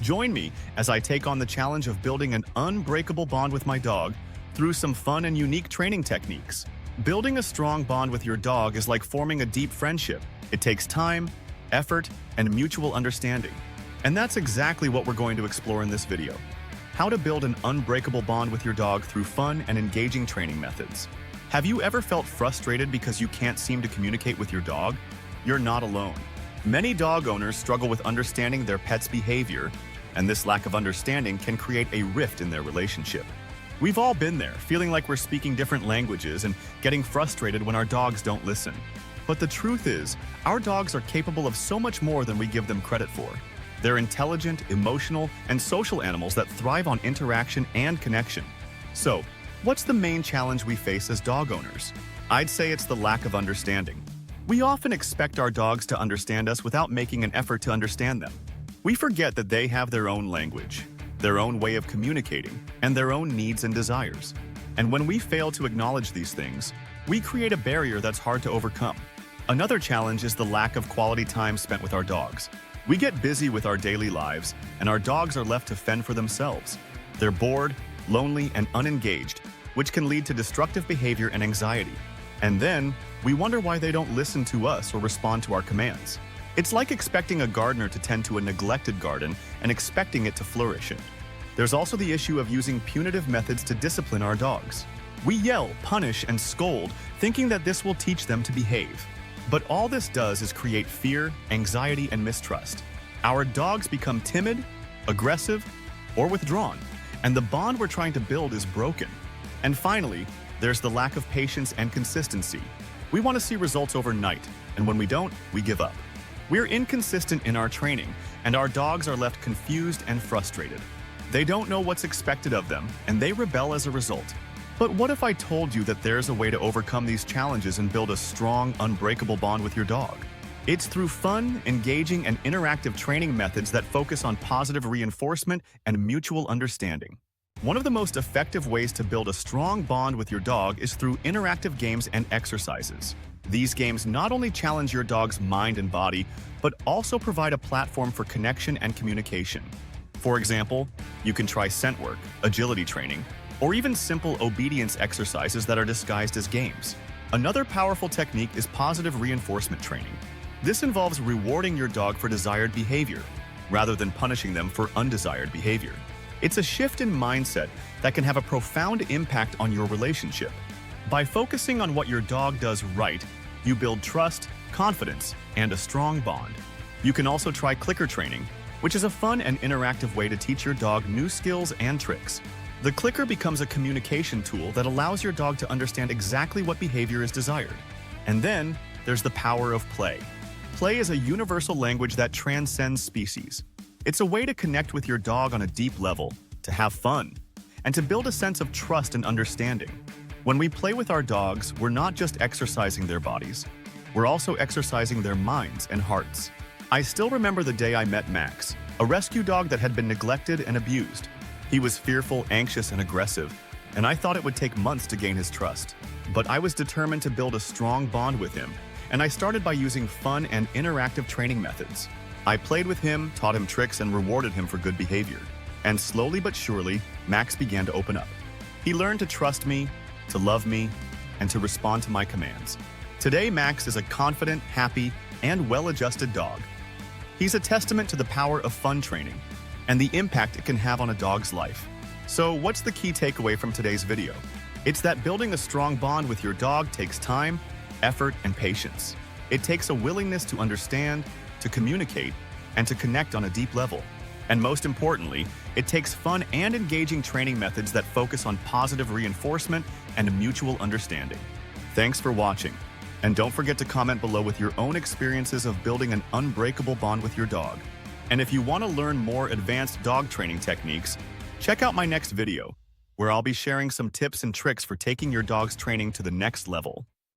Join me as I take on the challenge of building an unbreakable bond with my dog through some fun and unique training techniques. Building a strong bond with your dog is like forming a deep friendship. It takes time, effort, and mutual understanding. And that's exactly what we're going to explore in this video. How to build an unbreakable bond with your dog through fun and engaging training methods. Have you ever felt frustrated because you can't seem to communicate with your dog? You're not alone. Many dog owners struggle with understanding their pet's behavior, and this lack of understanding can create a rift in their relationship. We've all been there, feeling like we're speaking different languages and getting frustrated when our dogs don't listen. But the truth is, our dogs are capable of so much more than we give them credit for. They're intelligent, emotional, and social animals that thrive on interaction and connection. So, what's the main challenge we face as dog owners? I'd say it's the lack of understanding. We often expect our dogs to understand us without making an effort to understand them. We forget that they have their own language, their own way of communicating, and their own needs and desires. And when we fail to acknowledge these things, we create a barrier that's hard to overcome. Another challenge is the lack of quality time spent with our dogs. We get busy with our daily lives, and our dogs are left to fend for themselves. They're bored, lonely, and unengaged, which can lead to destructive behavior and anxiety. And then, we wonder why they don't listen to us or respond to our commands. It's like expecting a gardener to tend to a neglected garden and expecting it to flourish. There's also the issue of using punitive methods to discipline our dogs. We yell, punish, and scold, thinking that this will teach them to behave. But all this does is create fear, anxiety, and mistrust. Our dogs become timid, aggressive, or withdrawn, and the bond we're trying to build is broken. And finally, there's the lack of patience and consistency. We want to see results overnight, and when we don't, we give up. We're inconsistent in our training, and our dogs are left confused and frustrated. They don't know what's expected of them, and they rebel as a result. But what if I told you that there's a way to overcome these challenges and build a strong, unbreakable bond with your dog? It's through fun, engaging, and interactive training methods that focus on positive reinforcement and mutual understanding. One of the most effective ways to build a strong bond with your dog is through interactive games and exercises. These games not only challenge your dog's mind and body, but also provide a platform for connection and communication. For example, you can try scent work, agility training, or even simple obedience exercises that are disguised as games. Another powerful technique is positive reinforcement training. This involves rewarding your dog for desired behavior, rather than punishing them for undesired behavior. It's a shift in mindset that can have a profound impact on your relationship. By focusing on what your dog does right, you build trust, confidence, and a strong bond. You can also try clicker training, which is a fun and interactive way to teach your dog new skills and tricks. The clicker becomes a communication tool that allows your dog to understand exactly what behavior is desired. And then, there's the power of play. Play is a universal language that transcends species. It's a way to connect with your dog on a deep level, to have fun, and to build a sense of trust and understanding. When we play with our dogs, we're not just exercising their bodies, we're also exercising their minds and hearts. I still remember the day I met Max, a rescue dog that had been neglected and abused. He was fearful, anxious, and aggressive, and I thought it would take months to gain his trust. But I was determined to build a strong bond with him, and I started by using fun and interactive training methods. I played with him, taught him tricks, and rewarded him for good behavior. And slowly but surely, Max began to open up. He learned to trust me, to love me, and to respond to my commands. Today, Max is a confident, happy, and well-adjusted dog. He's a testament to the power of fun training and the impact it can have on a dog's life. So what's the key takeaway from today's video? It's that building a strong bond with your dog takes time, effort, and patience. It takes a willingness to understand, to communicate, and to connect on a deep level. And most importantly, it takes fun and engaging training methods that focus on positive reinforcement and mutual understanding. Thanks for watching. And don't forget to comment below with your own experiences of building an unbreakable bond with your dog. And if you want to learn more advanced dog training techniques, check out my next video, where I'll be sharing some tips and tricks for taking your dog's training to the next level.